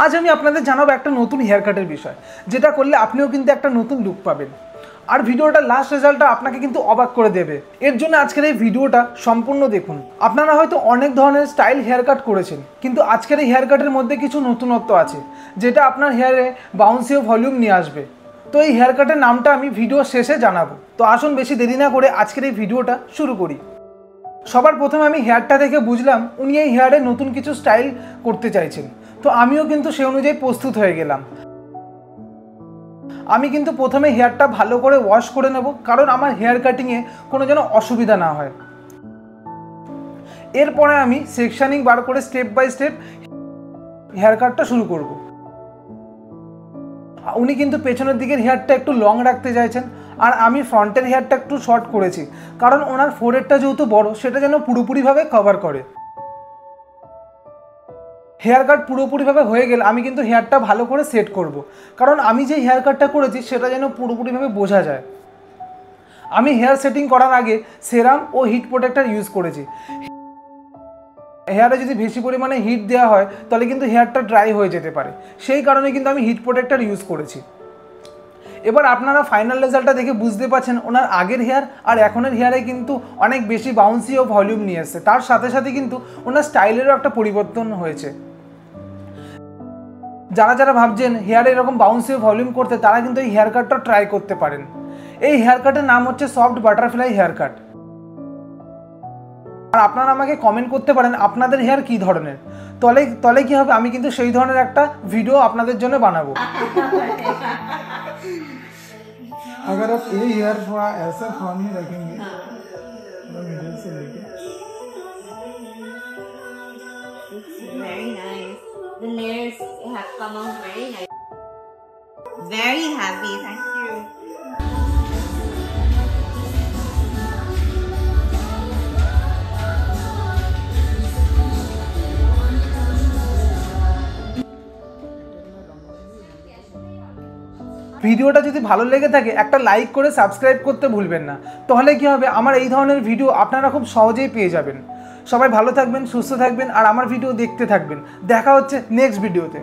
आज আমি আপনাদের জানাবো একটা নতুন হেয়ার কাটের বিষয়, যেটা করলে আপনিও কিন্তু একটা নতুন লুক পাবেন। আর ভিডিওটা লাস্ট রেজাল্টটা আপনাকে কিন্তু অবাক করে দেবে। এর জন্য আজকের এই ভিডিওটা সম্পূর্ণ দেখুন। আপনারা হয়তো অনেক ধরনের স্টাইল হেয়ার কাট করেছেন, কিন্তু আজকের এই হেয়ার কাটের মধ্যে কিছু নতুনত্ব আছে, যেটা আপনার হেয়ারে বাউন্সি ও ভলিউম নিয়ে আসবে। তো এই হেয়ার কাটের নামটা আমি ভিডিও শেষে জানাবো। তো আসুন বেশি দেরি না করে আজকের এই ভিডিওটা শুরু করি। সবার প্রথমে আমি হেয়ারটা দেখে বুঝলাম উনি এই হেয়ারে নতুন কিছু স্টাইল করতে চাইছেন। তো আমিও কিন্তু সেই অনুযায়ী প্রস্তুত হয়ে গেলাম। আমি কিন্তু প্রথমে হেয়ারটা ভালো করে ওয়াশ করে নেব, কারণ আমার হেয়ার কাটিংয়ে কোনো যেন অসুবিধা না হয়। এরপরে আমি সেকশনিং বার করে স্টেপ বাই স্টেপ হেয়ার কাটটা শুরু করব। উনি কিন্তু পেছনের দিকের হেয়ারটা একটু লং রাখতে চাইছেন, আর আমি ফ্রন্টের হেয়ারটা একটু শর্ট করেছি, কারণ ওনার ফোরহেডটা যেহেতু বড়, সেটা যেন পুরোপুরিভাবে কভার করে। হেয়ার কাট পুরোপুরিভাবে হয়ে গেলে আমি কিন্তু হেয়ারটা ভালো করে সেট করব, কারণ আমি যে হেয়ার কাটটা করেছি সেটা যেন পুরোপুরিভাবে বোঝা যায়। আমি হেয়ার সেটিং করার আগে সেরাম ও হিট প্রোটেক্টর ইউজ করেছি। হেয়ারে যদি বেশি পরিমাণে হিট দেওয়া হয় তাহলে কিন্তু হেয়ারটা ড্রাই হয়ে যেতে পারে, সেই কারণে কিন্তু আমি হিট প্রোটেক্টর ইউজ করেছি। এবার আপনারা ফাইনাল রেজাল্টটা দেখে বুঝতে পারছেন ওনার আগের হেয়ার আর এখনের হেয়ারে কিন্তু অনেক বেশি বাউন্সি ও ভলিউম নিয়ে এসছে। তার সাথে সাথে কিন্তু ওনার স্টাইলেরও একটা পরিবর্তন হয়েছে। যারা যারা ভাবছেন হেয়ারে এরকম বাউন্সি ও ভলিউম করতে, তারা কিন্তু এই হেয়ার কাটটা ট্রাই করতে পারেন। এই হেয়ার কাটের নাম হচ্ছে সফট বাটারফ্লাই হেয়ার কাট। আর আপনারা আমাকে কমেন্ট করতে পারেন আপনাদের হেয়ার কী ধরনের, তলে তলে কী হবে, আমি কিন্তু সেই ধরনের একটা ভিডিও আপনাদের জন্য বানাবো। अगर आप ये हेयर थोड़ा ऐसा फ्रंट में रखेंगे, मिडिल से लेके very nice. The layers have come out very nice. Very happy. Thank you. ভিডিওটা যদি ভালো লেগে থাকে একটা লাইক করে সাবস্ক্রাইব করতে ভুলবেন না। তাহলে কি হবে, আমার এই ধরনের ভিডিও আপনারা খুব সহজেই পেয়ে যাবেন। সবাই ভালো থাকবেন, সুস্থ থাকবেন, আর আমার ভিডিও দেখতে থাকবেন। দেখা হচ্ছে নেক্সট ভিডিওতে।